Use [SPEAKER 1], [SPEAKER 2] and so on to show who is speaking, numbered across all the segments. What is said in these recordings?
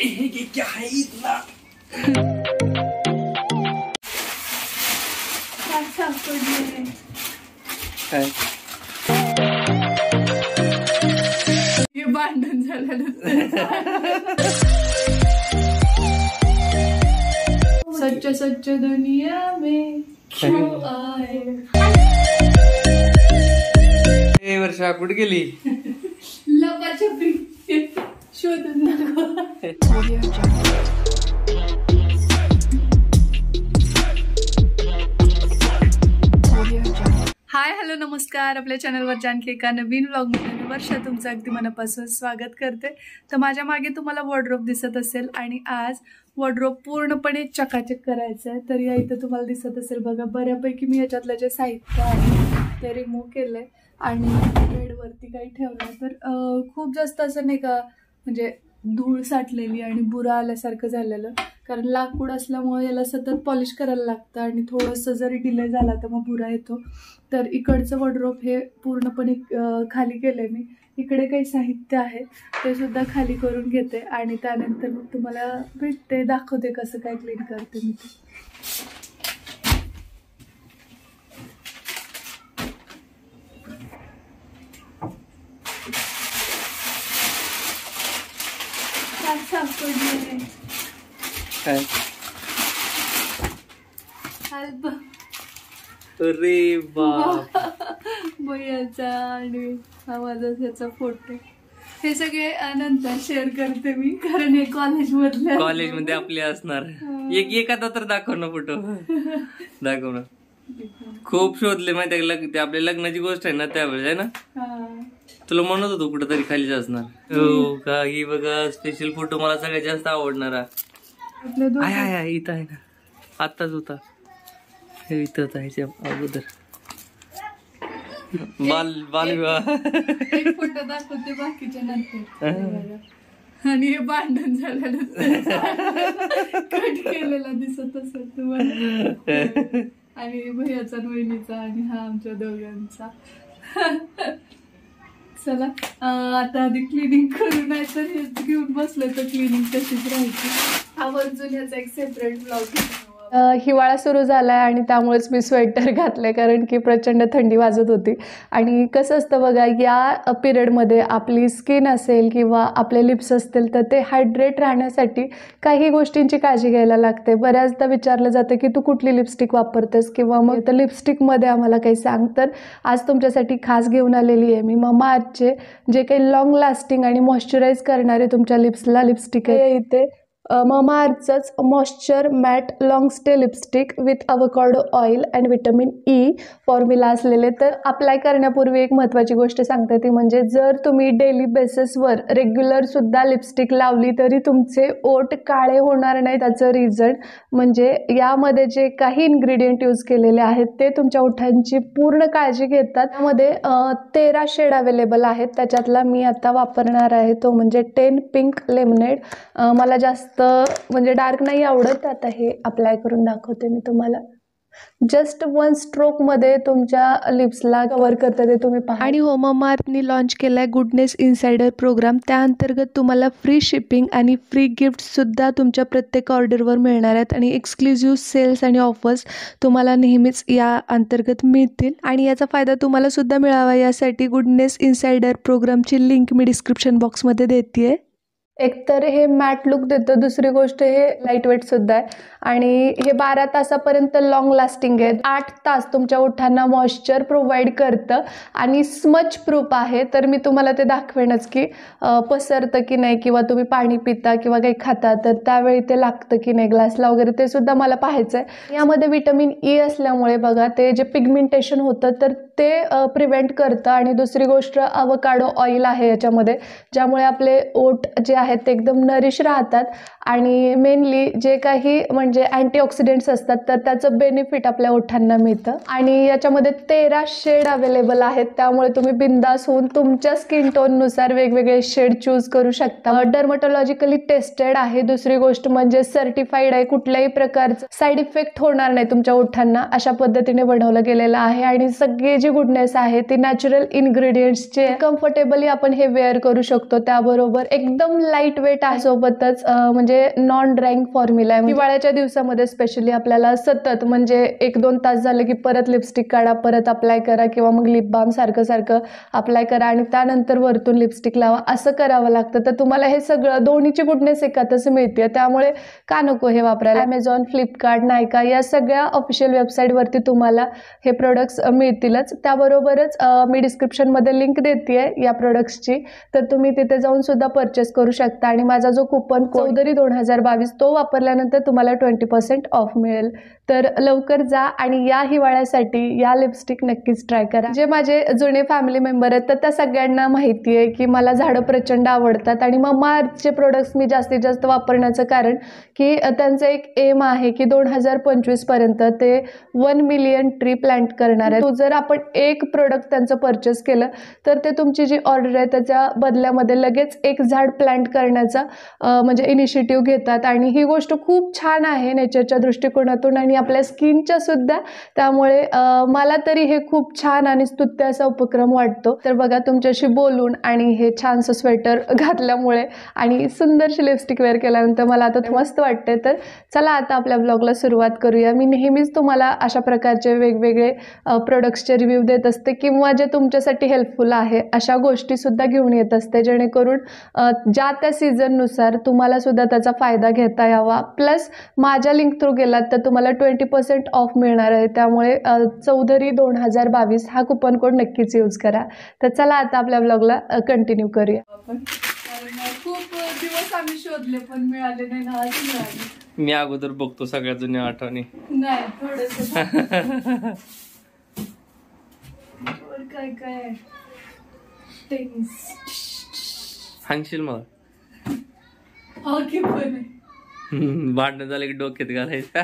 [SPEAKER 1] ये क्या है इतना?
[SPEAKER 2] ये भांडण झालं. सच्चा सच्चा दुनिया में क्यों आए.
[SPEAKER 1] वर्षा कुठे गेली?
[SPEAKER 2] लपाछपी शोधून नको. हाय हॅलो नमस्कार. आपल्या चॅनलवर आणखी एका नवीन व्लॉगमध्ये वर्षा तुमचं अगदी मनापासून स्वागत करते. तर माझ्या मागे तुम्हाला वॉर्डरोब दिसत असेल आणि आज वॉर्डरोब पूर्णपणे चकाचक करायचं आहे. तर या इथं तुम्हाला दिसत असेल बघा, बऱ्यापैकी मी याच्यातलं जे साहित्य आहे ते रिमूव्ह केलंय आणि बेडवरती काही ठेवलंय. तर खूप जास्त असं नाही का म्हणजे धूळ साठलेली आणि बुरा आल्यासारखं झालेलं, कारण लाकूड असल्यामुळे याला सतत पॉलिश करायला लागतं आणि थोडंसं जरी डिले झाला तर मग बुरा येतो. तर इकडचं वॉर्डरोब हे पूर्णपणे खाली केलंय मी. इकडे काही साहित्य आहे ते सुद्धा खाली करून घेते आणि त्यानंतर मग तुम्हाला भेटते, दाखवते कसं काय क्लीन करते मी ते.
[SPEAKER 1] अरे बाप.
[SPEAKER 2] भैयाचा आणि हा माझा त्याचा फोटो, हे सगळे नंतर शेअर करते मी, कारण हे कॉलेजमध्ये
[SPEAKER 1] आपले असणार. एखादा तर दाखव ना फोटो. दाखव ना. खूप शोधले माहिती ते आपल्या लग्नाची गोष्ट आहे ना त्यावेळेस आहे ना. तुला म्हणत होतो कुठेतरी खालीच असणार. हो का. ही बघा स्पेशल फोटो मला सगळ्यात जास्त आवडणारा. इथं आहे ना, आत्ताच होता इथंच आहे अगोदर. बालविवाह
[SPEAKER 2] फोटो दाखवते बाकीच्या नंतर. आणि हे भांडण झालेलं कट केलेला दिसत असेल तुम्हाला. आणि भैयाचा वहिनीचा आणि हा आमच्या दोघांचा. चला आता आधी क्लिनिंग करू, नाही तर हे घेऊन बसलं तर क्लिनिंग तशीच राहायची. आवर्जून याचा एक सेपरेट ब्लॉग. हिवाळा सुरू झालाय आणि त्यामुळेच मी स्वेटर घातलंय, कारण की प्रचंड थंडी वाजत होती. आणि कसं असतं बघा, या पिरियडमध्ये आपली स्किन असेल किंवा आपले लिप्स असतील तर ते हायड्रेट राहण्यासाठी काही गोष्टींची काळजी घ्यायला लागते. बऱ्याचदा विचारलं जातं की तू कुठली लिपस्टिक वापरतेस किंवा मग तर लिपस्टिकमध्ये आम्हाला काही सांग. तर आज तुमच्यासाठी खास घेऊन आलेली आहे मी MamaEarthचे जे काही लॉंग लास्टिंग आणि मॉइश्चराईज करणारे तुमच्या लिप्सला लिपस्टिक आहे. इथे MamaEarthचंच moisture matte longstay lipstick with avocado oil and vitamin E formula असलेले. तर अप्लाय करण्यापूर्वी एक महत्त्वाची गोष्ट सांगते, ती म्हणजे जर तुम्ही डेली बेसिसवर रेग्युलर सुद्धा लिपस्टिक लावली तरी तुमचे ओठ काळे होणार नाही. त्याचं रिझन म्हणजे यामध्ये जे काही इन्ग्रेडियंट यूज केलेले आहेत ते तुमच्या ओठांची पूर्ण काळजी घेतात. त्यामध्ये 13 शेड अवेलेबल आहेत. त्याच्यातला मी आता वापरणार आहे तो म्हणजे 10 पिंक लेमनेड. मला जास्त म्हणजे डार्क नाही आवडत. आता हे अप्लाय करून दाखवते मी तुम्हाला. जस्ट 1 स्ट्रोकमध्ये तुमच्या लिप्सला कव्हर करतं ते तुम्ही पहा. आणि हो, MamaEarthनी लॉन्च केलाय गुडनेस इनसाइडर प्रोग्राम. त्या अंतर्गत तुम्हाला फ्री शिपिंग आणि फ्री गिफ्टसुद्धा तुमच्या प्रत्येक ऑर्डरवर मिळणार आहेत आणि एक्सक्लुझिव्ह सेल्स आणि ऑफर्स तुम्हाला नेहमीच या अंतर्गत मिळतील. आणि याचा फायदा तुम्हाला सुद्धा मिळावा यासाठी गुडनेस इनसाइडर प्रोग्रामची लिंक मी डिस्क्रिप्शन बॉक्समध्ये देते. एकतर हे मॅट लुक देतं, दुसरी गोष्ट हे लाईट वेट सुद्धा आहे आणि हे 12 तासापर्यंत लॉंग लास्टिंग आहे. 8 तास तुमच्या ओठांना मॉइश्चर प्रोव्हाइड करतं आणि स्मच प्रूफ आहे. तर मी तुम्हाला ते दाखवेनच की पसरतं की नाही किंवा तुम्ही पाणी पिता किंवा काही खाता तर त्यावेळी ते लागतं की नाही ग्लासला वगैरे, ते सुद्धा मला पाहायचं आहे. यामध्ये विटामिन ई असल्यामुळे बघा ते जे पिगमेंटेशन होतं तर ते प्रिव्हेंट करतं. आणि दुसरी गोष्ट अवोकाडो ऑइल आहे याच्यामध्ये, ज्यामुळे आपले ओठ जे आहेत ते एकदम नरिश राहतात. आणि मेनली जे काही म्हणजे अँटीऑक्सिडंट्स असतात तर त्याचं बेनिफिट आपल्या ओठांना मिळतं. आणि याच्यामध्ये 13 शेड अवेलेबल आहेत, त्यामुळे तुम्ही बिंदास होऊन तुमच्या स्किन टोननुसार वेगवेगळे शेड चूज करू शकता. डर्मॅटॉलॉजिकली टेस्टेड आहे. दुसरी गोष्ट म्हणजे सर्टिफाईड आहे. कुठल्याही प्रकारचं साईड इफेक्ट होणार नाही तुमच्या ओठांना, अशा पद्धतीने बनवलं गेलेलं आहे. आणि सगळे जी गुडनेस आहे ती नॅचरल इन्ग्रेडियंट्सचे कम्फर्टेबली आपण हे वेअर करू शकतो. त्याबरोबर एकदम लाईट वेट आहे, सोबतच म्हणजे नॉन ड्राईंग फॉर्म्युला आहे. हिवाळ्याच्या दिवसामध्ये स्पेशली आपल्याला सतत म्हणजे 1-2 तास झाले की परत लिपस्टिक काढा, परत अप्लाय करा, किंवा मग लिप बाम सारखं सारखं अप्लाय करा आणि त्यानंतर वरतून लिपस्टिक लावा, असं करावं लागतं. तर तुम्हाला हे सगळं दोन्हीची गुडनेस एकातच मिळते, त्यामुळे का नको हे वापरायला. Amazon, फ्लिपकार्ट, नायका या सगळ्या ऑफिशियल वेबसाईटवरती तुम्हाला हे प्रोडक्ट्स मिळतीलच. त्याबरोबरच मी डिस्क्रिप्शनमध्ये लिंक देते या प्रोडक्ट्सची, तर तुम्ही तिथे जाऊन सुद्धा परचेस करू शकता. आणि माझा जो कुपन चौधरी 2022 तो वापरल्यानंतर तुम्हाला 20% ऑफ मिळेल. तर लवकर जा आणि या हिवाळ्यासाठी या लिपस्टिक नक्कीच ट्राय करा. जे माझे जुने फॅमिली मेंबर आहेत तर त्या सगळ्यांना माहिती आहे की मला झाडं प्रचंड आवडतात, आणि ममाअर्थचे प्रोडक्ट्स मी जास्तीत जास्त वापरण्याचं कारण की त्यांचं एक एम आहे की 2025 पर्यंत ते 1 मिलियन ट्री प्लांट करणार आहे. जर आपण एक प्रोडक्ट त्यांचं परचेस केलं तर ते तुमची जी ऑर्डर आहे त्याच्या बदल्यामध्ये लगेच एक झाड प्लांट करण्याचा म्हणजे इनिशिएटिव्ह घेतात. आणि ही गोष्ट खूप छान आहे नेचरच्या दृष्टिकोनातून आणि आपल्या स्किनच्या सुद्धा. त्यामुळे मला तरी हे खूप छान आणि स्तुत्य असा उपक्रम वाटतो. तर बघा, तुमच्याशी बोलून आणि हे छानसं स्वेटर घातल्यामुळे आणि सुंदरशी लिपस्टिक वेअर केल्यानंतर मला आता मस्त वाटते. तर चला आता आपल्या ब्लॉगला सुरुवात करूया. मी नेहमीच तुम्हाला अशा प्रकारचे वेगवेगळे प्रोडक्ट्सचे रिव्ह्यू देत असते, किंवा जे तुमच्यासाठी हेल्पफुल आहे अशा गोष्टी सुद्धा घेऊन येत असते, जेणेकरून ज्या त्या सीझननुसार तुम्हाला सुद्धा त्याचा फायदा घेता यावा. प्लस माझ्या लिंक थ्रू गेलात तर तुम्हाला 20% ऑफ मिळणार आहे. त्यामुळे चौधरी 2022 हा कुपन कोड नक्कीच यूज करा. तर चला आता आपल्या ब्लॉगला कंटिन्यू करूया. आपण खूप दिवस आम्ही शोधले पण मिळाले नाही ना, आज मिळाले.
[SPEAKER 1] मी अगोदर बघतो सगळ्या जुन्या आठवणी.
[SPEAKER 2] नाही, थोडस काय काय
[SPEAKER 1] सांगशील मला. भांडण झालं की डोक्यात घालायचं.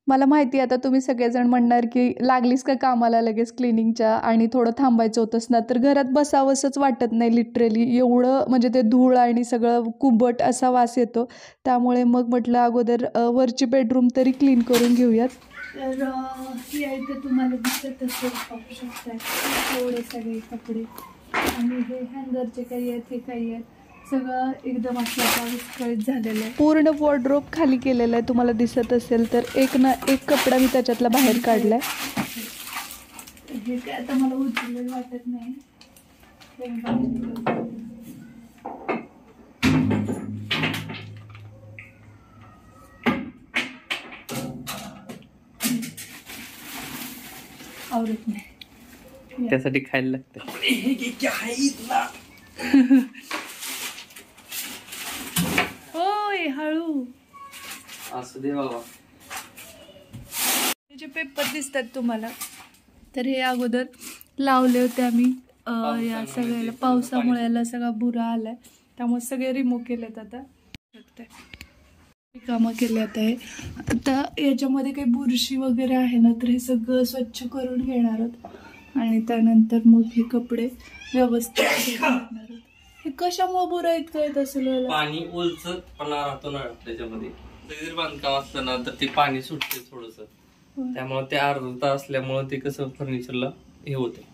[SPEAKER 2] मला माहिती आता तुम्ही सगळेजण म्हणणार की लागलीस का कामाला लगेच क्लिनिंगच्या, आणि थोडं थांबायचं होतंच ना. तर घरात बसावंसंच वाटत नाही लिटरली, एवढं म्हणजे ते धूळ आणि सगळं कुबट असा वास येतो. त्यामुळे मग म्हटलं अगोदर वरची बेडरूम तरी क्लीन करून घेऊयात. तर ही आहे तर तुम्हाला दिसत असेल, पाहू शकता थोडे सगळे कपडे, आणि हे हँगरचे काही आहेत, हे काही आहेत, सगळं एकदम असं विस्कळीत झालेलं आहे. पूर्ण वॉर्डरोब खाली केलेलं आहे, तुम्हाला दिसत असेल तर. एक कपडा मी त्याच्यातला बाहेर काढलाय. हे काय आता मला उचललेलं वाटत नाही. आवडत नाही,
[SPEAKER 1] त्यासाठी खायला लागतं.
[SPEAKER 2] होय, हळू
[SPEAKER 1] असू दे बाबा.
[SPEAKER 2] जे पेपर दिसतात तुम्हाला, तर हे अगोदर लावले होते आम्ही या सगळ्याला. पावसामुळे याला सगळा बुरा आलाय, त्यामुळे सगळे रिमूव्ह केलेत. आता कामं केले आता याच्यामध्ये काही बुरशी वगैरे आहे ना, तर हे सगळं स्वच्छ करून घेणार आहोत आणि त्यानंतर मग हे कपडे व्यवस्थित घेणार आहोत. हे कशामुळे बुरा इतकं येत असेल?
[SPEAKER 1] पाणी ओलसरपणा राहतो ना त्याच्यामध्ये. जर बांधकाम असलं ना तर ते पाणी सुटते थोडस, त्यामुळे ते आर्द्रता असल्यामुळे ते कसं फर्निचरला हे होते.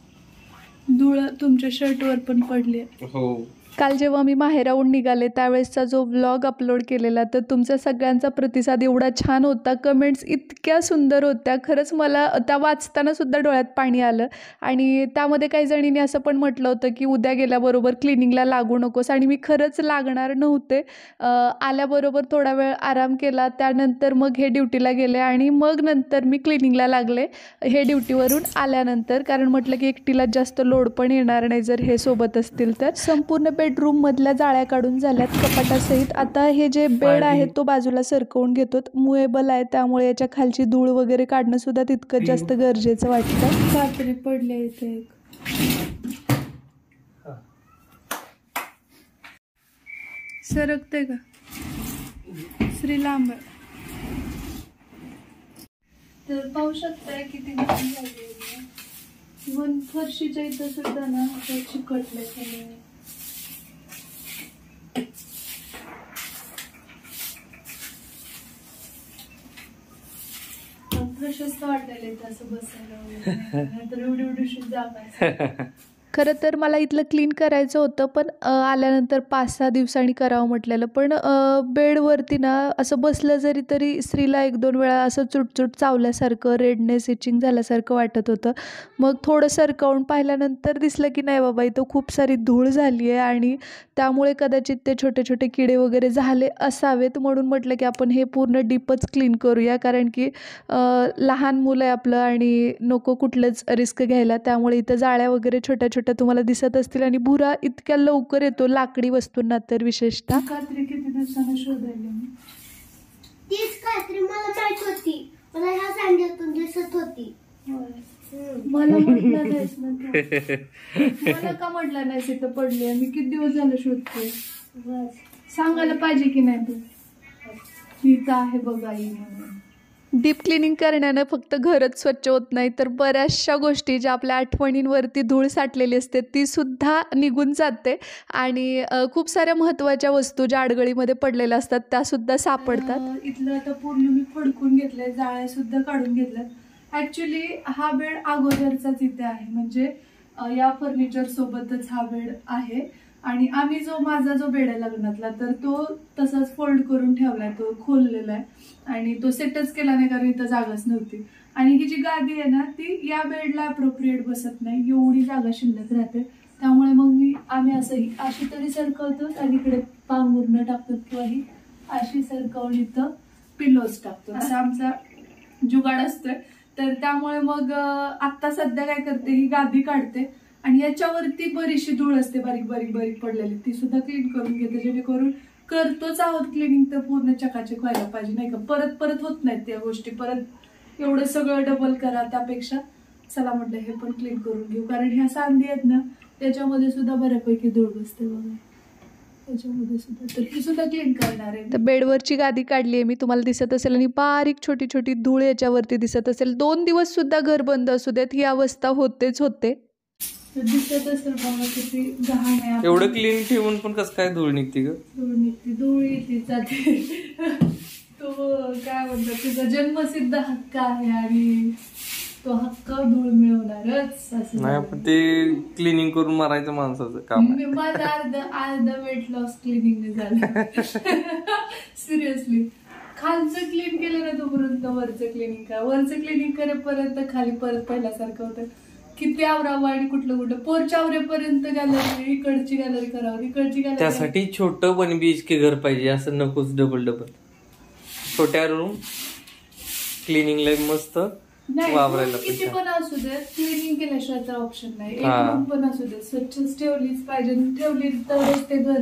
[SPEAKER 2] धूळ तुमच्या शर्टवर पण पडली.
[SPEAKER 1] हो.
[SPEAKER 2] काल जेव्हा मी माहेराहून निघाले त्यावेळेसचा जो व्लॉग अपलोड केलेला, तर तुमचा सगळ्यांचा प्रतिसाद एवढा छान होता, कमेंट्स इतक्या सुंदर होत्या. खरंच मला त्या वाचताना सुद्धा डोळ्यात पाणी आलं. आणि त्यामध्ये काही जणींनी असं पण म्हटलं होतं की उद्या गेल्याबरोबर क्लिनिंगला लागू नकोस, आणि मी खरंच लागणार नव्हते. आल्याबरोबर थोडा वेळ आराम केला, त्यानंतर मग हे ड्युटीला गेले आणि मग नंतर मी क्लिनिंगला लागले हे ड्युटीवरून आल्यानंतर, कारण म्हटलं की एकटीला जास्त लोड पण येणार नाही जर हे सोबत असतील तर. संपूर्ण बेडरूम मधल्या जाळ्या काढून झाल्यात कपाटासहित. आता हे जे बेड आहे तो बाजूला सरकवून घेतो. मुएबल आहे त्यामुळे याच्या खालची धूळ वगैरे काढणं सुद्धा तितकं जास्त गरजेचं वाटतं. कात्री पडले इथे एक. सरकते का श्री लांब? तर पाहू शकताय किती घाण झाली. इव्हन फरशीच्या इथं सुद्धा ना चिकटले सगळे. प्रशस्त वाटायला असं बसायला, नाहीतर एवढी एवढीशी जागा.
[SPEAKER 3] खरं तर मला इथलं क्लीन करायचं होतं, पण आल्यानंतर 5-6 दिवसांनी करावं म्हटलेलं. पण बेडवरती ना असं बसलं जरी तरी स्त्रीला 1-2 वेळा असं चुटचुट चावल्यासारखं, रेडनेस इचिंग झाल्यासारखं वाटत होतं. मग थोडं सरकवून पाहिल्यानंतर दिसलं की नाही बाबा, इथं खूप सारी धूळ झाली आहे आणि त्यामुळे कदाचित ते छोटे छोटे किडे वगैरे झाले असावेत. म्हणून म्हटलं की आपण हे पूर्ण डीपच क्लीन करूया, कारण की लहान मुलं आहे आपलं आणि नको कुठलंच रिस्क घ्यायला. त्यामुळे इथं जाळ्या वगैरे छोट्या छोट्या तुम्हाला दिसत असतील आणि भुरा इतक्या लवकर येतो लाकडी वस्तूंना तर विशेषतः.
[SPEAKER 2] कात्री किती दिवसांना शोधायला मी.
[SPEAKER 4] तीच कात्री मला माहित होती, मला ह्या सांड्यातून दिसत होती.
[SPEAKER 2] मला म्हटलं नाहीस ना तू. मला का म्हटलं नाहीस इथं पडले, मी किती दिवस झालं शोधते. सांगायला पाहिजे की नाही तू इथं आहे बघा आई म्हणून.
[SPEAKER 3] डीप क्लिनिंग करण्यानं फक्त घरच स्वच्छ होत नाही, तर बऱ्याचशा गोष्टी ज्या आपल्या आठवणींवरती धूळ साठलेली असते ती सुद्धा निघून जाते आणि खूप साऱ्या महत्त्वाच्या वस्तू ज्या अडगळीमध्ये पडलेल्या असतात त्या सुद्धा सापडतात.
[SPEAKER 2] इथलं आता पूर्ण मी फडकून घेतलंय, जाळ्या सुद्धा काढून घेतल्यात. ऍक्च्युली हा बेड अगोदरचाच इथे आहे, म्हणजे या फर्निचर सोबतच हा बेड आहे. आणि आम्ही माझा जो बेड आहे लग्नातला, तर तो तसाच फोल्ड करून ठेवलाय, तो खोललेला आहे आणि तो सेटच केला नाही कारण इथं जागाच नव्हती. आणि ही जी गादी आहे ना ती या बेडला अप्रोप्रिएट बसत नाही, एवढी जागा शिल्लक राहते. त्यामुळे मग आम्ही असंही अशी तरी सरकवतो आणि इकडे पांघरुणं टाकतो किंवा ही अशी सरकवून इथं पिलोज टाकतो, असा आमचा जुगाड असतोय. तर त्यामुळे मग आता सध्या काय करते, ही गादी काढते आणि याच्यावरती बरीचशी धूळ असते बारीक बारीक बारीक पडलेली, ती सुद्धा क्लीन करून घेते. जेणेकरून करतोच आहोत क्लिनिंग तर पूर्ण चकाचक व्हायला पाहिजे, नाही का. परत परत होत नाहीत त्या गोष्टी, परत एवढं सगळं डबल करा त्यापेक्षा चला म्हटलं हे पण क्लीन करून घेऊ. कारण ह्या सांधी आहेत ना त्याच्यामध्ये सुद्धा बऱ्यापैकी धूळ बसते बघा, त्याच्यामध्ये सुद्धा. तर ही सुद्धा क्लीन करणार आहे.
[SPEAKER 3] तर बेडवरची गादी काढली आहे मी, तुम्हाला दिसत असेल, आणि बारीक छोटी छोटी धूळ याच्यावरती दिसत असेल. 2 दिवस सुद्धा घर बंद असू देत ही अवस्था होतेच होते.
[SPEAKER 2] दिसत असेल बघा किती घाण आहे.
[SPEAKER 1] एवढं क्लीन ठेवून पण कसं काय धूळ निघते ग?
[SPEAKER 2] धूळ निघते, धूळ येते जाते. तो काय म्हणतात, तुझा जन्मसिद्ध हक्क आहे आणि तो हक्क धूळ मिळवणारच असं.
[SPEAKER 1] नाही पण ते क्लिनिंग करून मारायचं माणसाचं काम.
[SPEAKER 2] माझं अर्ध वेट लॉस क्लिनिंग झालं. सिरियसली खालचं क्लीन केलं ना तोपर्यंत वरचं क्लिनिंग करा, वरचं क्लिनिंग करेपर्यंत खाली परत पहिल्यासारखं होतं. किती आवरावं आणि कुठलं कुठं पोरच्या आवरेपर्यंत गॅलरी, इकडची गॅलरी करावं, इकडची गॅलरी.
[SPEAKER 1] त्यासाठी छोटं 1 BHK घर पाहिजे, असं नकोच डबल डबल. छोट्या रूम क्लिनिंगला मस्त वापरायला
[SPEAKER 2] किती पण असू दे, क्लिनिंग केल्याशिवाय तर ऑप्शन नाही. एक रूम पण असू दे स्वच्छच ठेवलीच पाहिजे, ठेवली तरच ते घर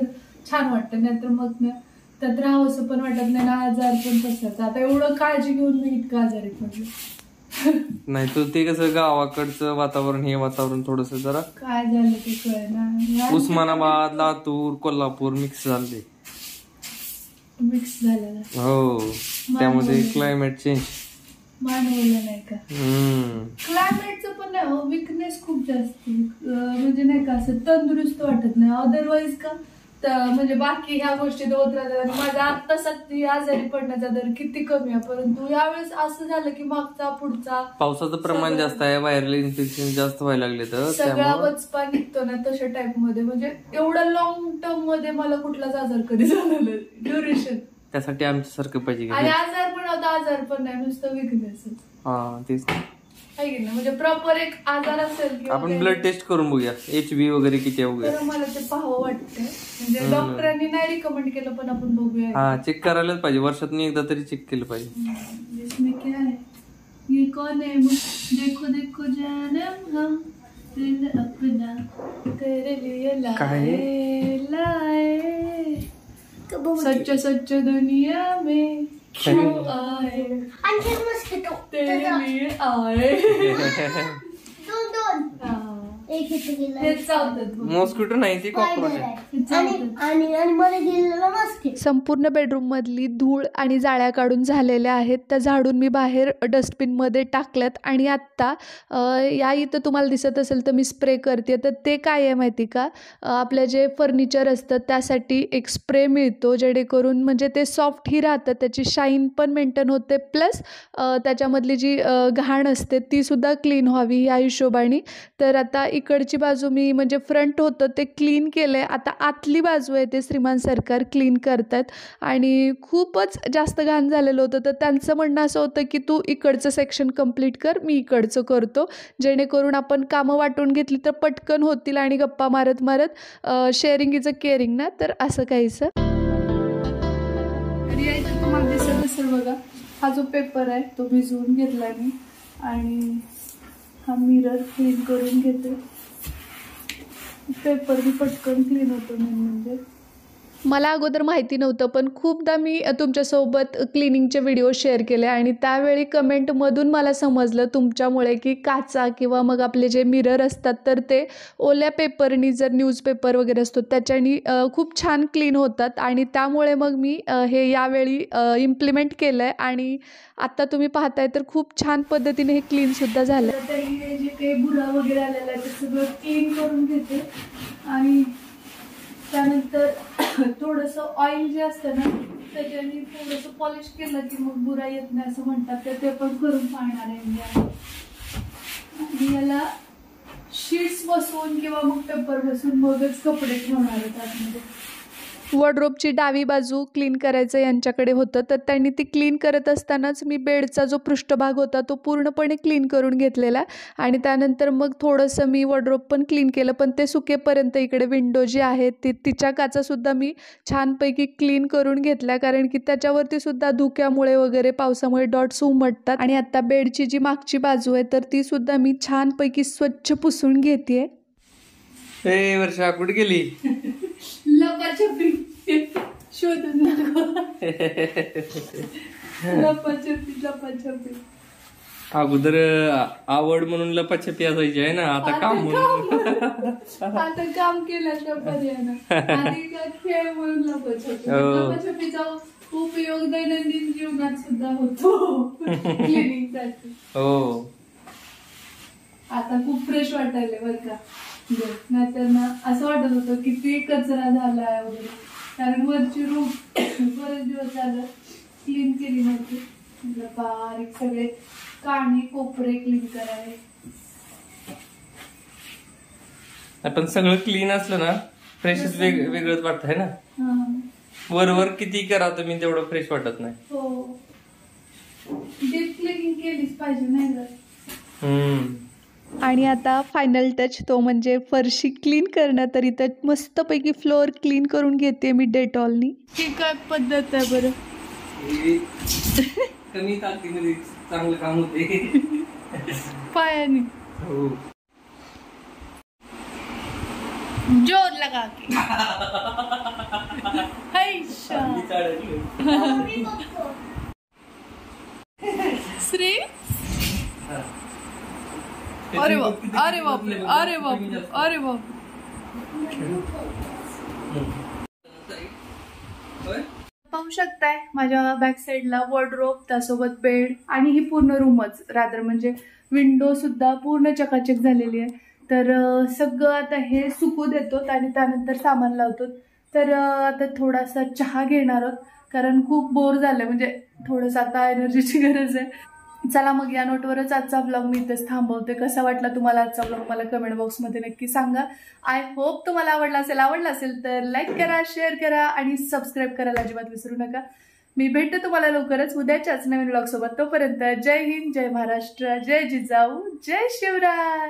[SPEAKER 2] छान वाटतं. नाहीतर मग ना त्यात राहावंसं पण वाटत नाही ना, आजार पण तसंच. आता एवढं काळजी घेऊन मी इतकं आजारी पडले.
[SPEAKER 1] नाही तर ते कसं गावाकडचं वातावरण हे वातावरण थोडस जरा
[SPEAKER 2] काय झालं ते कळना.
[SPEAKER 1] उस्मानाबाद, लातूर, कोल्हापूर मिक्स झाले.
[SPEAKER 2] मिक्स झालेलं
[SPEAKER 1] हो, त्यामध्ये क्लायमेट चेंज
[SPEAKER 2] मानवलं नाही का. क्लायमेटचं पण नाही हो, विकनेस खूप जास्त, म्हणजे नाही का असं तंदुरुस्त वाटत नाही. अदरवाईज का म्हणजे बाकी ह्या गोष्टी होत राहतात. माझा आता सध्या आजारी पडण्याचा दर किती कमी आहे, परंतु यावेळेस असं झालं की मागचा पुढचा
[SPEAKER 1] पावसाचं प्रमाण जास्त आहे, व्हायरल इन्फेक्शन जास्त व्हायला लागले, तर
[SPEAKER 2] सगळा वचपा निघतो ना तशा टाइप मध्ये. म्हणजे एवढं लॉंग टर्म मध्ये मला कुठलाच आजार कधी झाला नाही. ड्युरेशन
[SPEAKER 1] त्यासाठी आमच्यासारखं पाहिजे.
[SPEAKER 2] आणि आजार पण होता, आजार पण नाही, नुसतं विकनेस.
[SPEAKER 1] हा तेच
[SPEAKER 2] म्हणजे प्रॉपर एक आजार असेल.
[SPEAKER 1] आपण ब्लड टेस्ट करून बघूया, HB वगैरे किती आहे वगैरे.
[SPEAKER 2] मला ते पाहावं वाटतं, म्हणजे डॉक्टरांनी नाही रिकमेंड केलं पण आपण बघूया.
[SPEAKER 1] हा चेक करायलाच पाहिजे, वर्षातून एकदा तरी चेक केलं पाहिजे.
[SPEAKER 2] इसमें क्या है, ये कौन है, देखो देखो जानम हम दिल अपना तेरे लिए लाए लाए, सच्चे सच्चे दुनिया में क्यों आए, तेरे लिए आए.
[SPEAKER 4] एक
[SPEAKER 1] मॉस्किटो नाही, ती कॉकरोच आहे.
[SPEAKER 4] आणि मला गेलेला मस्त
[SPEAKER 3] संपूर्ण बेडरूममधली धूळ आणि जाळ्या काढून झालेल्या आहेत. त्या झाडून मी बाहेर डस्टबिनमध्ये टाकल्यात आणि आत्ता या इथं तुम्हाला दिसत असेल तर मी स्प्रे करते. तर ते काय आहे माहिती का, आपलं जे फर्निचर असतं त्यासाठी एक स्प्रे मिळतो, जेणेकरून म्हणजे ते सॉफ्टही राहतं, त्याची शाईन पण मेंटेन होते, प्लस त्याच्यामधली जी घाण असते तीसुद्धा क्लीन व्हावी या हिशोबाने. तर आता इकडची बाजू मी म्हणजे फ्रंट होतं ते क्लीन केलं आहे. आता आतली बाजू आहे ते श्रीमान सरकार क्लीन करतात आणि खूपच जास्त घाण झालेलं होतं. तर त्यांचं म्हणणं असं होतं की तू इकडचं सेक्शन कंप्लीट कर, मी इकडचं करतो, जेणेकरून आपण कामं वाटून घेतली तर पटकन होतील आणि गप्पा मारत मारत शेअरिंग इज अ केअरिंग ना, तर असं काहीसं.
[SPEAKER 2] आणि यायचं तुम्हाला दिसत असेल बघा, हा जो पेपर आहे तो भिजवून घेतला मी आणि हा मिरर क्लीन करून घेते. पेपर बी पटकन क्लीन होतो म्हणजे.
[SPEAKER 3] मला अगोदर माहिती नव्हतं, पण खूपदा मी तुमच्यासोबत क्लिनिंगचे व्हिडिओ शेअर केले आणि त्यावेळी कमेंटमधून मला समजलं तुमच्यामुळे की काचा किंवा मग आपले जे मिरर असतात तर ते ओल्या पेपरनी, जर न्यूजपेपर वगैरे असतो त्याच्यानी खूप छान क्लीन होतात आणि त्यामुळे मग मी हे यावेळी इम्प्लिमेंट केलं आहे आणि आत्ता तुम्ही पाहताय तर खूप छान पद्धतीने हे क्लीनसुद्धा झालं.
[SPEAKER 2] आता हे जे काही बुरा वगैरे आलेला आहे ते सगळं क्लीन करून घेते आणि त्यानंतर थोडंसं ऑइल जे असतं ना त्याच्याने थोडंसं पॉलिश केलं की मग बुरा येत नाही असं म्हणतात, तर ते पण करून पाहणार आहे मी. आणि याला शीट्स बसवून किंवा मग पेपर बसवून मगच कपडे ठेवणार आहेत आतमध्ये.
[SPEAKER 3] वॉर्डरोबची डावी बाजू क्लीन करायचं यांच्याकडे होतं, तर त्यांनी ती क्लीन करत असतानाच मी बेडचा जो पृष्ठभाग होता तो पूर्णपणे क्लीन करून घेतलेला आणि त्यानंतर मग थोडंसं मी वॉर्डरोब पण क्लीन केलं. पण ते सुकेपर्यंत इकडे विंडो जी आहे तिच्या काचासुद्धा मी छानपैकी क्लीन करून घेतल्या, कारण की त्याच्यावरती सुद्धा धुक्यामुळे वगैरे पावसामुळे डॉट्स उमटतात. आणि आता बेडची जी मागची बाजू आहे तर ती सुद्धा मी छानपैकी स्वच्छ पुसून घेते.
[SPEAKER 1] वर्षा कुठे गेली?
[SPEAKER 2] लपाछपी शोधून लपाछपी.
[SPEAKER 1] अगोदर आवड म्हणून लपाछपी असायची आहे ना, आता काम म्हणून.
[SPEAKER 2] आता काम केल्याच्या पर्यायानं आणि खेळ म्हणून लपाछपीचा उपयोग दैनंदिन जीवनात सुद्धा होतो क्लिनिंगसाठी.
[SPEAKER 1] हो,
[SPEAKER 2] आता खूप फ्रेश वाटायला बरं का. नाहीतर ना असं वाटत होतं की ते कचरा झालाय वगैरे, कारण वरची रूम बरेच दिवस झालं क्लीन केली नव्हती. बारीक सगळे काणी कोपरे क्लीन करायला.
[SPEAKER 1] आपण सगळं क्लीन असलं ना फ्रेश वेगळंच वाटत आहे ना. वर किती करा तुम्ही तेवढं फ्रेश वाटत नाही.
[SPEAKER 2] हो, डीप क्लिनिंग केलीच पाहिजे नाही का.
[SPEAKER 3] आणि आता फायनल टच तो म्हणजे फरशी क्लीन करणं. तर इथं मस्तपैकी फ्लोअर क्लीन करून घेते मी डेटॉलनी.
[SPEAKER 2] ही काय पद्धत आहे बरं?
[SPEAKER 1] कमी ताकदीमध्ये चांगलं काम होते.
[SPEAKER 2] पायाने जोर लगा के. श्री अरे बाप, अरे बापरे, अरे बापरे, अरे बाप. पाहू शकताय माझ्या बॅक साईडला वॉर्डरोब, त्यासोबत बेड आणि ही पूर्ण रूमच रादर म्हणजे विंडो सुद्धा पूर्ण चकाचक झालेली आहे. तर सगळं आता हे सुकू देतो आणि त्यानंतर सामान लावतो. तर आता थोडासा चहा घेणार आहोत, कारण खूप बोर झालं, म्हणजे थोडंसं आता एनर्जीची गरज आहे. चला मग या नोटवरच आजचा ब्लॉग मी इथेच थांबवते. कसा वाटला तुम्हाला आजचा ब्लॉग मला कमेंट बॉक्समध्ये नक्की सांगा. आय होप तुम्हाला आवडला असेल तर लाईक करा, शेअर करा आणि सबस्क्राईब करायला अजिबात विसरू नका. मी भेटते तुम्हाला लवकरच उद्याच्याच नवीन ब्लॉग सोबत. तोपर्यंत जय हिंद, जय महाराष्ट्र, जय जिजाऊ, जय शिवराय.